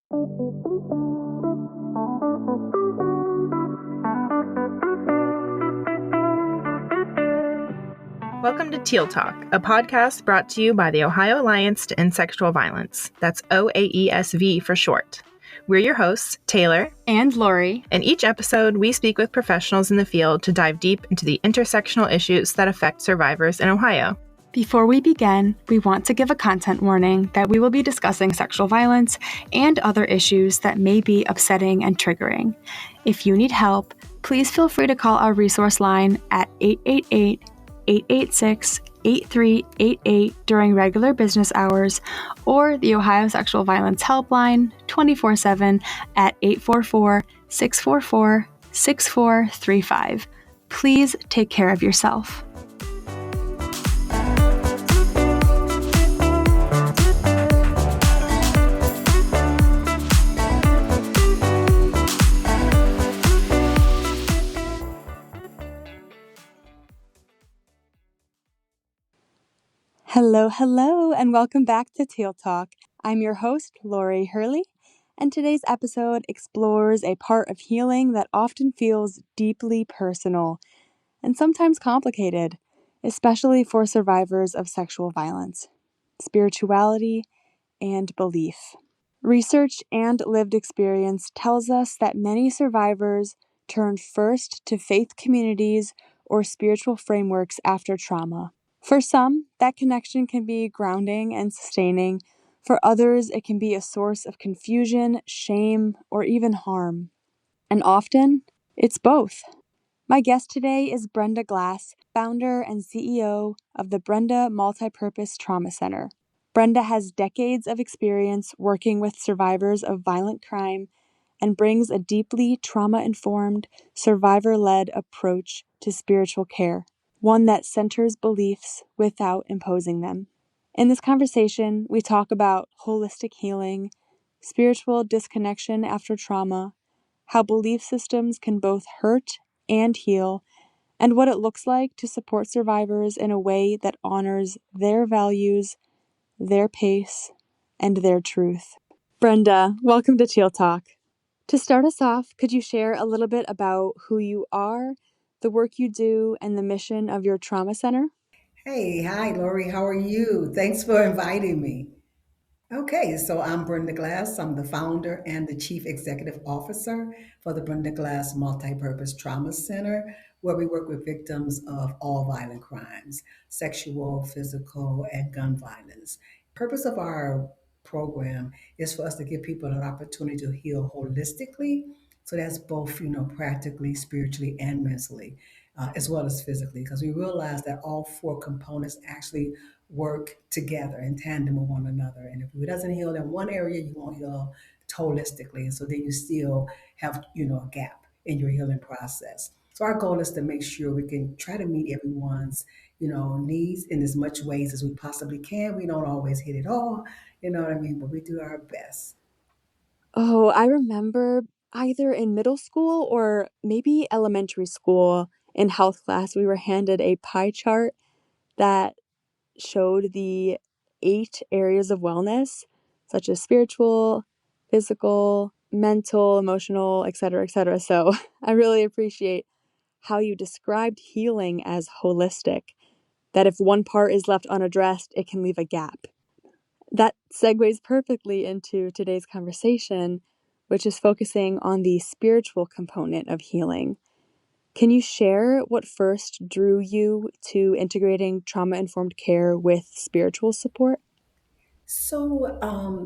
Welcome to Teal Talk, a podcast brought to you by the Ohio Alliance to End Sexual Violence. That's OAESV for short. We're your hosts, Taylor and Lori. In each episode, we speak with professionals in the field to dive deep into the intersectional issues that affect survivors in Ohio. Before we begin, we want to give a content warning that we will be discussing sexual violence and other issues that may be upsetting and triggering. If you need help, please feel free to call our resource line at 888-886-8388 during regular business hours, or the Ohio Sexual Violence Helpline 24/7 at 844-644-6435. Please take care of yourself. Hello, and welcome back to Teal Talk. I'm your host, Lori Hurley, and today's episode explores a part of healing that often feels deeply personal and sometimes complicated, especially for survivors of sexual violence: spirituality and belief. Research and lived experience tells us that many survivors turn first to faith communities or spiritual frameworks after trauma. For some, that connection can be grounding and sustaining. For others, it can be a source of confusion, shame, or even harm. And often, it's both. My guest today is Brenda Glass, founder and CEO of the Brenda Multi-Purpose Trauma Center. Brenda has decades of experience working with survivors of violent crime and brings a deeply trauma-informed, survivor-led approach to spiritual care, one that centers beliefs without imposing them. In this conversation, we talk about holistic healing, spiritual disconnection after trauma, how belief systems can both hurt and heal, and what it looks like to support survivors in a way that honors their values, their pace, and their truth. Brenda, welcome to Teal Talk. To start us off, could you share a little bit about who you are, the work you do, and the mission of your trauma center? Hey, hi, Lori. How are you? Thanks for inviting me. Okay, so I'm Brenda Glass. I'm the founder and the chief executive officer for the Brenda Glass Multi-Purpose Trauma Center, where we work with victims of all violent crimes, sexual, physical, and gun violence. Purpose of our program is for us to give people an opportunity to heal holistically. So that's both, practically, spiritually, and mentally, as well as physically, because we realize that all four components actually work together in tandem with one another. And if it doesn't heal in one area, you won't heal holistically. And so then you still have, a gap in your healing process. So our goal is to make sure we can try to meet everyone's, needs in as much ways as we possibly can. We don't always hit it all, you know what I mean? But we do our best. Oh, I remember either in middle school or maybe elementary school in health class, we were handed a pie chart that showed the 8 areas of wellness, such as spiritual, physical, mental, emotional, etc., etc. So I really appreciate how you described healing as holistic, that if one part is left unaddressed, it can leave a gap. That segues perfectly into today's conversation, which is focusing on the spiritual component of healing. Can you share what first drew you to integrating trauma-informed care with spiritual support? So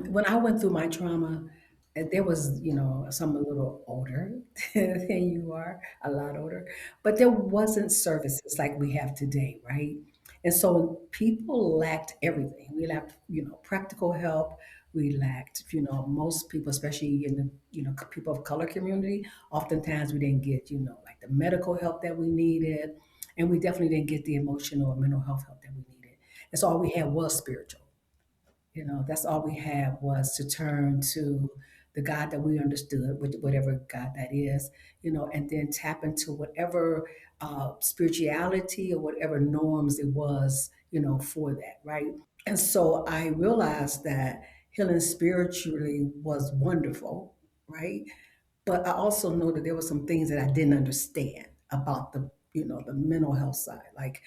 when I went through my trauma, there was, some a little older than you are, a lot older, but there wasn't services like we have today, right? And so people lacked everything. We lacked, practical help. We lacked, most people, especially in the, people of color community, oftentimes we didn't get, like the medical help that we needed. And we definitely didn't get the emotional or mental health help that we needed. And so all we had was spiritual. That's all we had was to turn to the God that we understood, whatever God that is, and then tap into whatever spirituality or whatever norms it was, for that, right? And so I realized that Healing spiritually was wonderful, right? But I also know that there were some things that I didn't understand about the mental health side. Like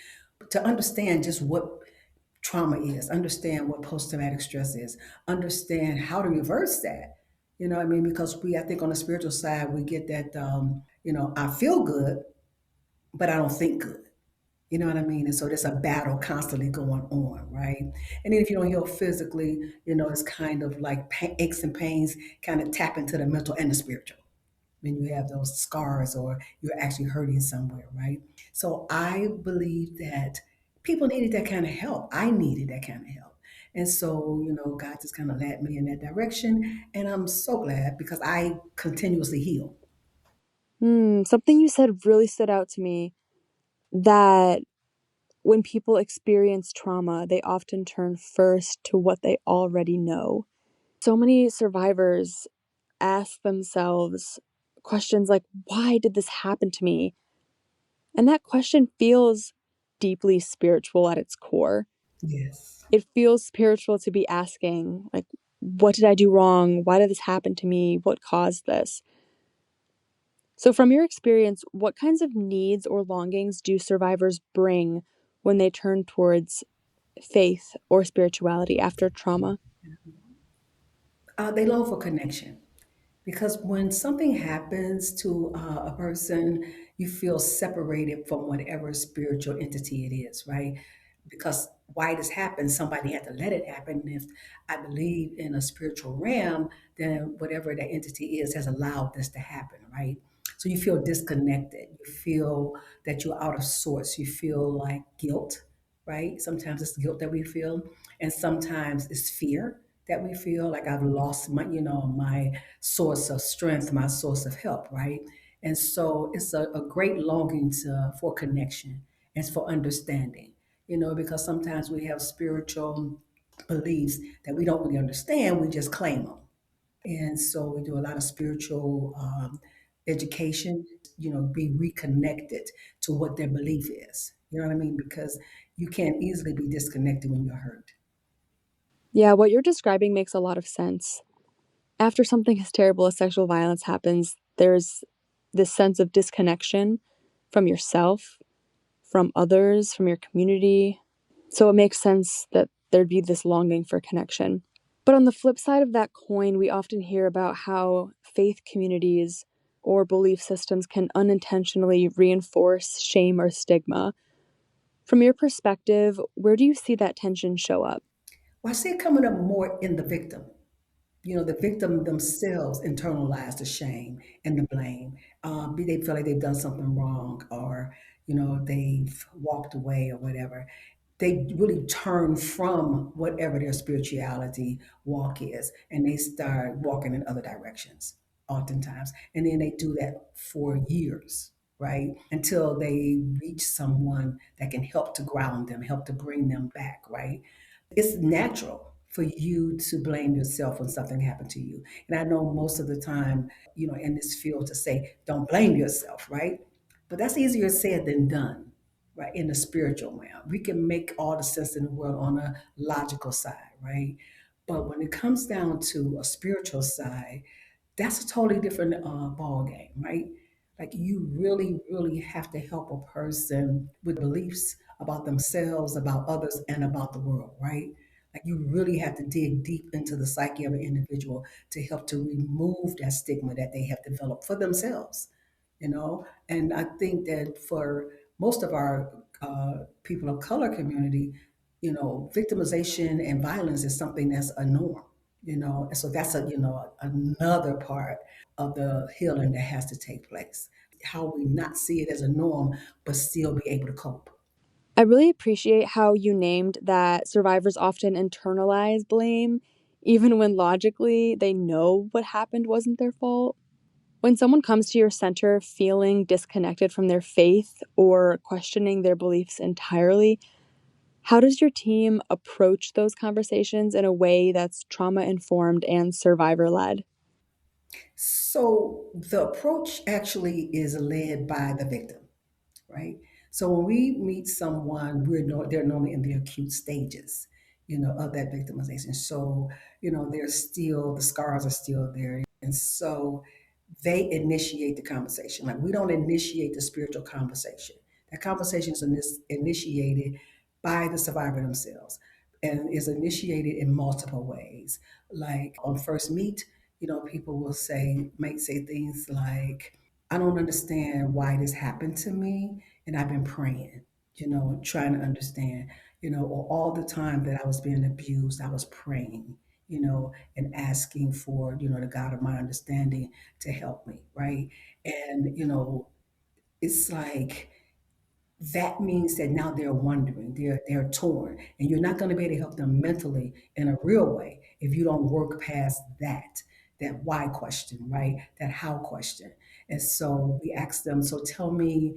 to understand just what trauma is, understand what post-traumatic stress is, understand how to reverse that. You know what I mean? Because I think on the spiritual side, we get that, I feel good, but I don't think good. You know what I mean? And so there's a battle constantly going on, right? And then if you don't heal physically, it's kind of like aches and pains kind of tap into the mental and the spiritual when you have those scars or you're actually hurting somewhere, right? So I believe that people needed that kind of help. I needed that kind of help. And so, God just kind of led me in that direction. And I'm so glad because I continuously heal. Something you said really stood out to me, that when people experience trauma, they often turn first to what they already know. So many survivors ask themselves questions like, why did this happen to me? And that question feels deeply spiritual at its core. Yes. It feels spiritual to be asking, like, what did I do wrong? Why did this happen to me? What caused this? So, from your experience, what kinds of needs or longings do survivors bring when they turn towards faith or spirituality after trauma? They long for connection. Because when something happens to a person, you feel separated from whatever spiritual entity it is, right? Because why this happened, somebody had to let it happen. And if I believe in a spiritual realm, then whatever that entity is has allowed this to happen, right? So you feel disconnected. You feel that you're out of sorts. You feel like guilt, right? Sometimes it's guilt that we feel, and sometimes it's fear that we feel like I've lost my source of strength, my source of help, right? And so it's a great longing for connection and for understanding, because sometimes we have spiritual beliefs that we don't really understand, we just claim them. And so we do a lot of spiritual education, be reconnected to what their belief is. You know what I mean? Because you can't easily be disconnected when you're hurt. Yeah, what you're describing makes a lot of sense. After something as terrible as sexual violence happens, there's this sense of disconnection from yourself, from others, from your community. So it makes sense that there'd be this longing for connection. But on the flip side of that coin, we often hear about how faith communities or belief systems can unintentionally reinforce shame or stigma. From your perspective, where do you see that tension show up? Well, I see it coming up more in the victim. The victim themselves internalize the shame and the blame. Be they feel like they've done something wrong, or they've walked away or whatever. They really turn from whatever their spirituality walk is, and they start walking in other directions, oftentimes. And then they do that for years, right? Until they reach someone that can help to ground them, help to bring them back, right? It's natural for you to blame yourself when something happened to you. And I know most of the time, in this field to say, don't blame yourself, right? But that's easier said than done, right? In the spiritual realm, we can make all the sense in the world on a logical side, right? But when it comes down to a spiritual side, that's a totally different ball game, right? Like you really, really have to help a person with beliefs about themselves, about others, and about the world, right? Like you really have to dig deep into the psyche of an individual to help to remove that stigma that they have developed for themselves. And I think that for most of our people of color community, victimization and violence is something that's a norm. And so that's another part of the healing that has to take place. How we not see it as a norm, but still be able to cope. I really appreciate how you named that survivors often internalize blame, even when logically they know what happened wasn't their fault. When someone comes to your center feeling disconnected from their faith or questioning their beliefs entirely, how does your team approach those conversations in a way that's trauma informed and survivor led? So the approach actually is led by the victim, right? So when we meet someone, they're normally in the acute stages. of that victimization. So, there's still, the scars are still there. And so they initiate the conversation. Like, we don't initiate the spiritual conversation. That conversation is initiated by the survivor themselves and is initiated in multiple ways. Like on first meet, people might say things like, I don't understand why this happened to me, and I've been praying, trying to understand, or all the time that I was being abused, I was praying, and asking for, the God of my understanding to help me, right? And, it's like, that means that now they're wondering, they're torn, and you're not going to be able to help them mentally in a real way if you don't work past that why question, right? That how question. And so we ask them, so tell me,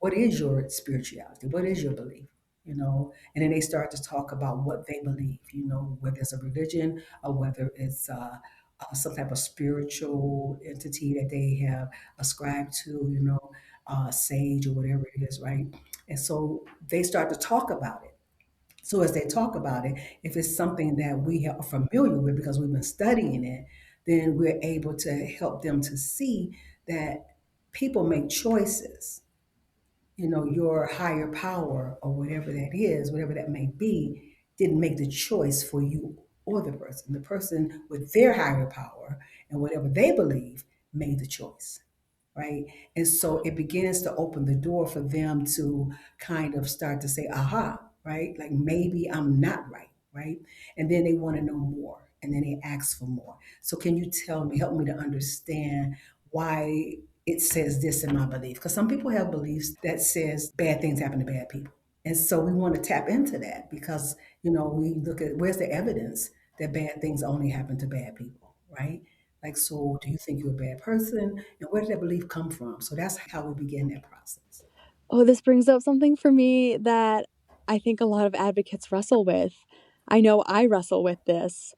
what is your spirituality? What is your belief? And then they start to talk about what they believe, whether it's a religion or whether it's some type of spiritual entity that they have ascribed to, sage or whatever it is, right? And so they start to talk about it. So as they talk about it, if it's something that we are familiar with because we've been studying it, then we're able to help them to see that people make choices. Your higher power or whatever that is, whatever that may be, didn't make the choice for you or the person. The person with their higher power and whatever they believe made the choice, right? And so it begins to open the door for them to kind of start to say, aha, right? Like, maybe I'm not right, right? And then they want to know more, and then they ask for more. So can you help me to understand why it says this in my belief? Because some people have beliefs that says bad things happen to bad people. And so we want to tap into that because, we look at, where's the evidence that bad things only happen to bad people, right? Like, so do you think you're a bad person? And where did that belief come from? So that's how we begin that process. Oh, this brings up something for me that I think a lot of advocates wrestle with. I know I wrestle with this,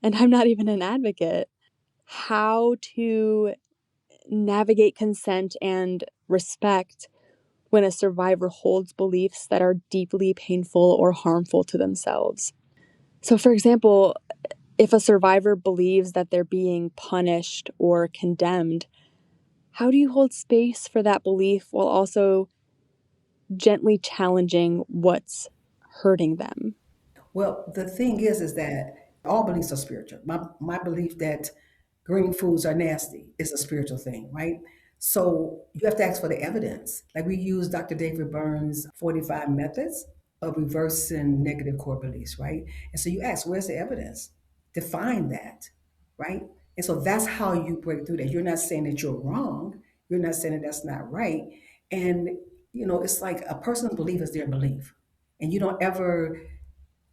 and I'm not even an advocate. How to navigate consent and respect when a survivor holds beliefs that are deeply painful or harmful to themselves. So, for example, if a survivor believes that they're being punished or condemned, how do you hold space for that belief while also gently challenging what's hurting them? Well, the thing is that all beliefs are spiritual. My belief that green foods are nasty is a spiritual thing, right? So you have to ask for the evidence. Like, we use Dr. David Burns' 45 methods of reversing negative core beliefs, right? And so you ask, where's the evidence? Define that, right? And so that's how you break through that. You're not saying that you're wrong. You're not saying that that's not right. And, it's like a person's belief is their belief. And you don't ever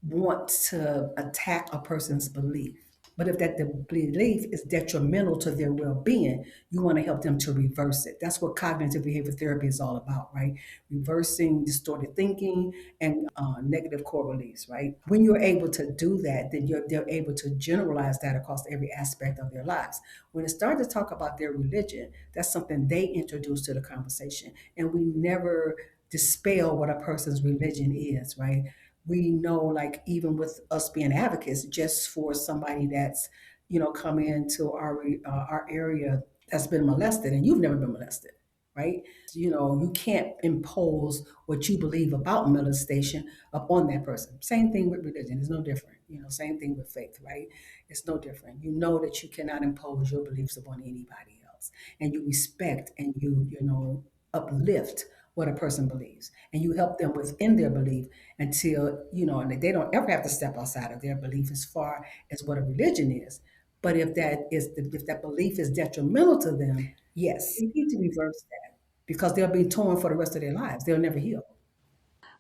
want to attack a person's belief. But if that the belief is detrimental to their well-being, you want to help them to reverse it. That's what cognitive behavior therapy is all about, right? Reversing distorted thinking and negative core beliefs, right? When you're able to do that, then they're able to generalize that across every aspect of their lives. When it starts to talk about their religion, that's something they introduce to the conversation. And we never dispel what a person's religion is, right? We know, like, even with us being advocates, just for somebody that's, come into our area that's been molested, and you've never been molested, right? You can't impose what you believe about molestation upon that person. Same thing with religion. It's no different. Same thing with faith, right? It's no different. You know that you cannot impose your beliefs upon anybody else, and you respect and you uplift what a person believes, and you help them within their belief until, and they don't ever have to step outside of their belief as far as what a religion is. But if that belief is detrimental to them, yes, you need to reverse that because they'll be torn for the rest of their lives. They'll never heal.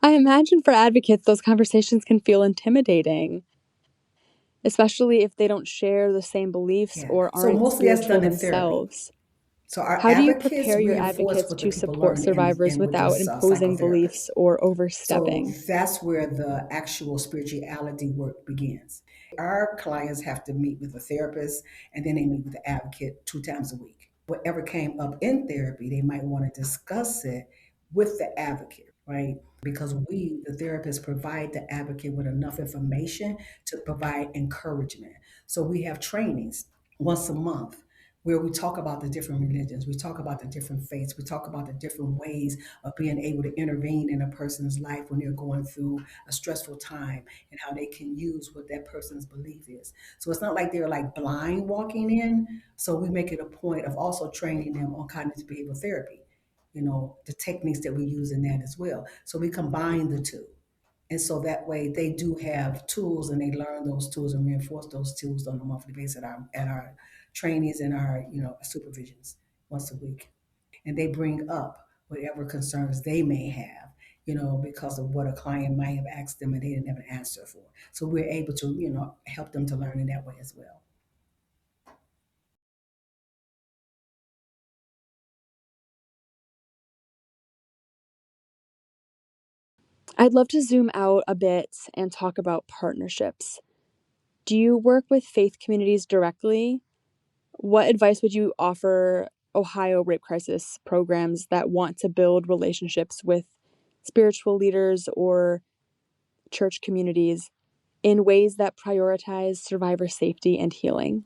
I imagine for advocates, those conversations can feel intimidating, especially if they don't share the same beliefs Yeah. or So aren't mostly that's spiritual done in therapy. themselves. So our How do you advocates prepare your reinforce advocates what the to people support learn survivors with without this imposing psychotherapist. beliefs or So overstepping? that's where the actual spirituality work begins. Our clients have to meet with a therapist, and then they meet with the advocate 2 times a week. Whatever came up in therapy, they might want to discuss it with the advocate. right? Because we, the therapists, provide the advocate with enough information to provide encouragement. So we have trainings once a month where we talk about the different religions, we talk about the different faiths, we talk about the different ways of being able to intervene in a person's life when they're going through a stressful time and how they can use what that person's belief is. So it's not like they're like blind walking in. So we make it a point of also training them on cognitive behavioral therapy, the techniques that we use in that as well. So we combine the two. And so that way they do have tools and they learn those tools and reinforce those tools on a monthly basis at our trainings and our, supervisions once a week. And they bring up whatever concerns they may have, because of what a client might have asked them and they didn't have an answer for. So we're able to, help them to learn in that way as well. I'd love to zoom out a bit and talk about partnerships. Do you work with faith communities directly? What advice would you offer Ohio rape crisis programs that want to build relationships with spiritual leaders or church communities in ways that prioritize survivor safety and healing?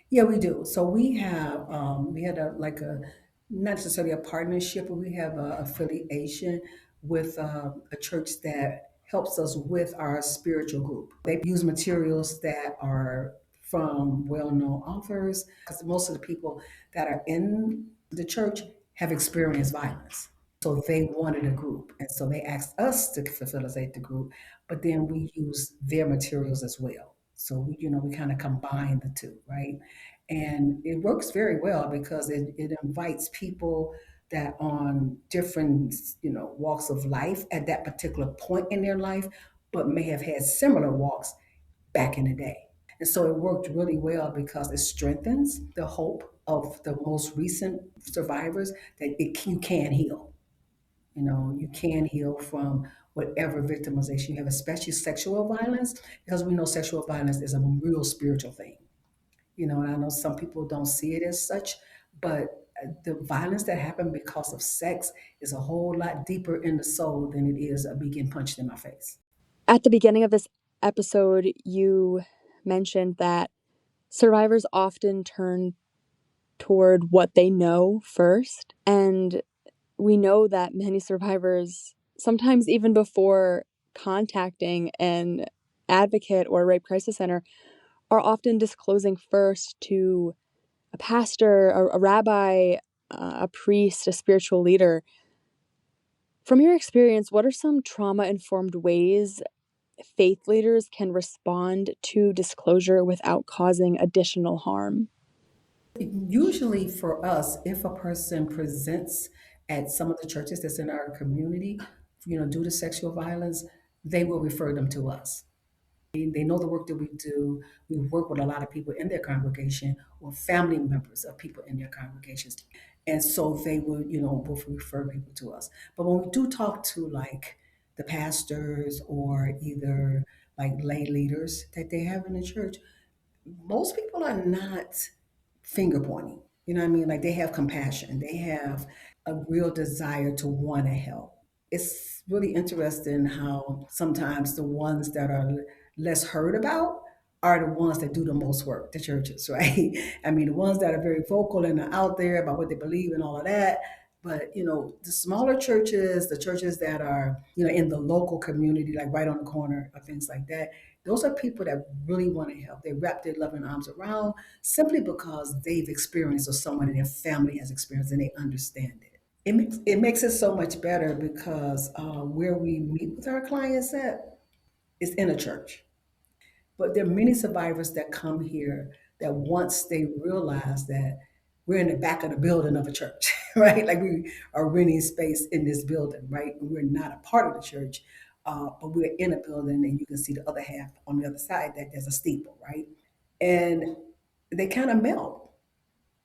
Yeah, we do. So we had a not necessarily a partnership, but we have a affiliation with a church that helps us with our spiritual group. They use materials that are from well-known authors because most of the people that are in the church have experienced violence. So they wanted a group. And so they asked us to facilitate the group, but then we use their materials as well. So we kind of combine the two, right? And it works very well because it invites people that on different, walks of life at that particular point in their life, but may have had similar walks back in the day. And so it worked really well because it strengthens the hope of the most recent survivors that you can heal. You can heal from whatever victimization you have, especially sexual violence, because we know sexual violence is a real spiritual thing. And I know some people don't see it as such, but the violence that happened because of sex is a whole lot deeper in the soul than it is a being punched in my face. At the beginning of this episode, you mentioned that survivors often turn toward what they know first. And we know that many survivors, sometimes even before contacting an advocate or a rape crisis center, are often disclosing first to a pastor, a rabbi, a priest, a spiritual leader. From your experience, what are some trauma-informed ways faith leaders can respond to disclosure without causing additional harm? Usually for us, if a person presents at some of the churches that's in our community, due to sexual violence, they will refer them to us. They know the work that we do. We work with a lot of people in their congregation or family members of people in their congregations. And so they will, will refer people to us. But when we do talk to like the pastors or either like lay leaders that they have in the church, most people are not finger pointing. You know what I mean? Like they have compassion. They have a real desire to want to help. It's really interesting how sometimes the ones that are less heard about are the ones that do the most work, the churches, right? I mean, the ones that are very vocal and are out there about what they believe and all of that. But, the smaller churches, the churches that are, in the local community, like right on the corner or things like that, those are people that really want to help. They wrap their loving arms around simply because they've experienced or someone in their family has experienced and they understand it. It makes it so much better because where we meet with our clients at is in a church. But there are many survivors that come here that once they realize that we're in the back of the building of a church, right? Like we are renting space in this building, right? We're not a part of the church, but we're in a building and you can see the other half on the other side that there's a steeple, right? And they kind of melt.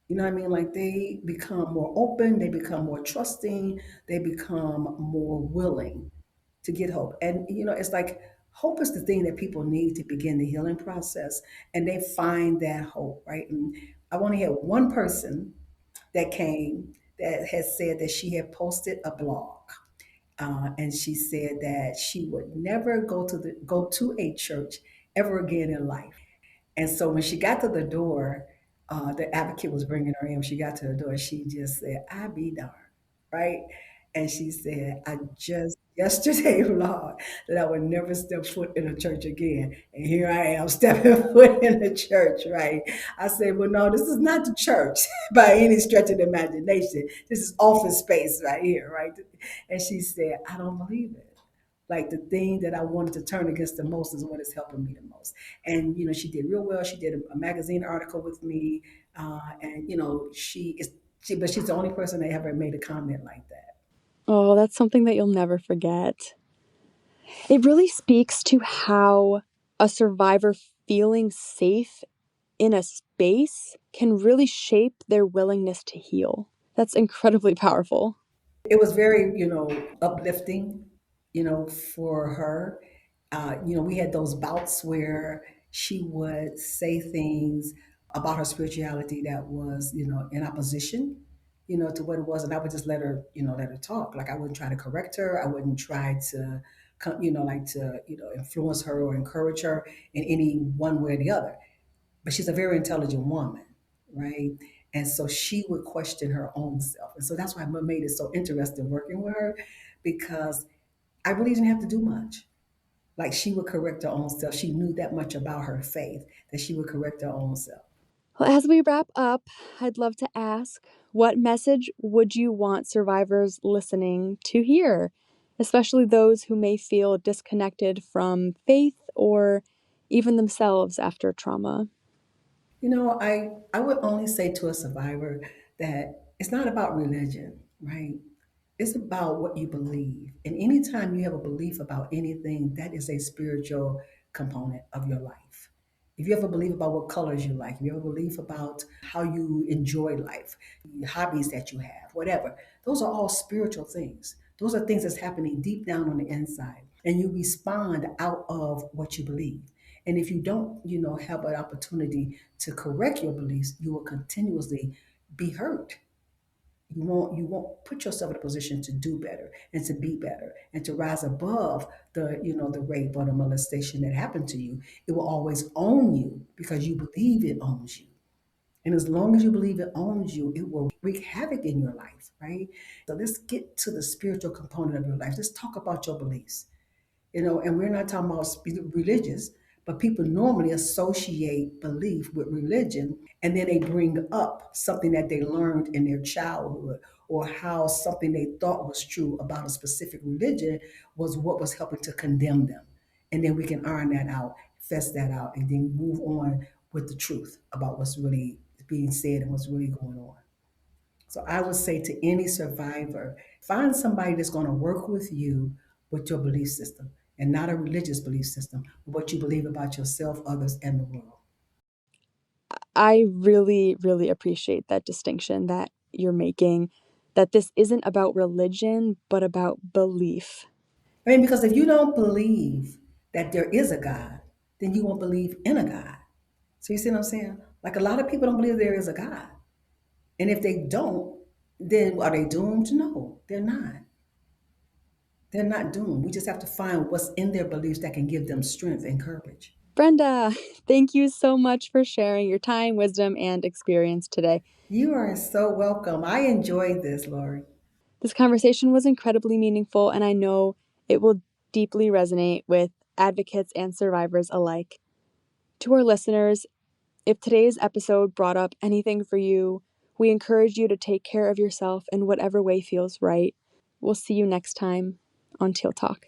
You know what I mean? Like they become more open, they become more trusting, they become more willing to get hope. And it's like hope is the thing that people need to begin the healing process, and they find that hope, right? And I only had one person that came that had said that she had posted a blog And she said that she would never go to a church ever again in life. And so when she got to the door, the advocate was bringing her in. When she got to the door, she just said, "I be darned," right? And she said, "I just yesterday vlogged that I would never step foot in a church again. And here I am stepping foot in the church," right? I said, "Well, no, this is not the church by any stretch of the imagination. This is office space right here, right?" And she said, "I don't believe it. Like the thing that I wanted to turn against the most is what is helping me the most." And she did real well. She did a magazine article with me, and but she's the only person that ever made a comment like that. Oh, that's something that you'll never forget. It really speaks to how a survivor feeling safe in a space can really shape their willingness to heal. That's incredibly powerful. It was very, uplifting, for her. We had those bouts where she would say things about her spirituality that was, in opposition, to what it was. And I would just let her talk. Like I wouldn't try to correct her. I wouldn't try to, influence her or encourage her in any one way or the other. But she's a very intelligent woman, right? And so she would question her own self. And so that's why I made it so interesting working with her, because I really didn't have to do much. Like she would correct her own self. She knew that much about her faith that she would correct her own self. Well, as we wrap up, I'd love to ask, what message would you want survivors listening to hear, especially those who may feel disconnected from faith or even themselves after trauma? I would only say to a survivor that it's not about religion, right? It's about what you believe. And anytime you have a belief about anything, that is a spiritual component of your life. If you have a belief about what colors you like, if you have a belief about how you enjoy life, hobbies that you have, whatever, those are all spiritual things. Those are things that's happening deep down on the inside. And you respond out of what you believe. And if you don't, have an opportunity to correct your beliefs, you will continuously be hurt. You won't put yourself in a position to do better and to be better and to rise above the rape or the molestation that happened to you. It will always own you because you believe it owns you. And as long as you believe it owns you, it will wreak havoc in your life, right? So let's get to the spiritual component of your life. Let's talk about your beliefs. And we're not talking about religious, but people normally associate belief with religion, and then they bring up something that they learned in their childhood or how something they thought was true about a specific religion was what was helping to condemn them. And then we can iron that out, fess that out, and then move on with the truth about what's really being said and what's really going on. So I would say to any survivor, find somebody that's going to work with you with your belief system, and not a religious belief system, but what you believe about yourself, others, and the world. I really, really appreciate that distinction that you're making, that this isn't about religion, but about belief. I mean, because if you don't believe that there is a God, then you won't believe in a God. So you see what I'm saying? Like a lot of people don't believe there is a God. And if they don't, then are they doomed? No, they're not. They're not doomed. We just have to find what's in their beliefs that can give them strength and courage. Brenda, thank you so much for sharing your time, wisdom, and experience today. You are so welcome. I enjoyed this, Lori. This conversation was incredibly meaningful, and I know it will deeply resonate with advocates and survivors alike. To our listeners, if today's episode brought up anything for you, we encourage you to take care of yourself in whatever way feels right. We'll see you next time on Teal Talk.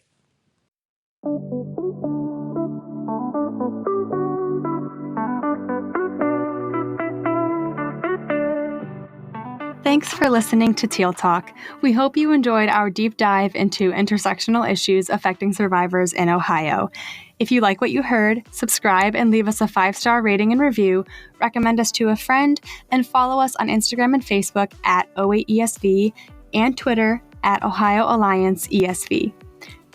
Thanks for listening to Teal Talk. We hope you enjoyed our deep dive into intersectional issues affecting survivors in Ohio. If you like what you heard, subscribe and leave us a 5-star rating and review, recommend us to a friend, and follow us on Instagram and Facebook at OAESV and Twitter at Ohio Alliance ESV.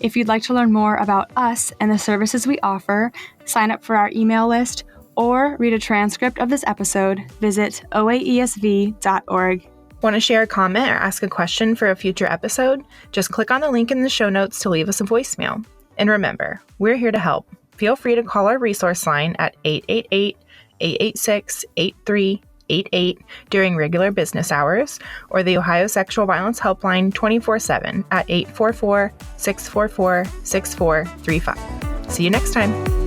If you'd like to learn more about us and the services we offer, sign up for our email list, or read a transcript of this episode, visit oaesv.org. Want to share a comment or ask a question for a future episode? Just click on the link in the show notes to leave us a voicemail. And remember, we're here to help. Feel free to call our resource line at 888-886-8388 during regular business hours, or the Ohio Sexual Violence Helpline 24/7 at 844-644-6435. See you next time.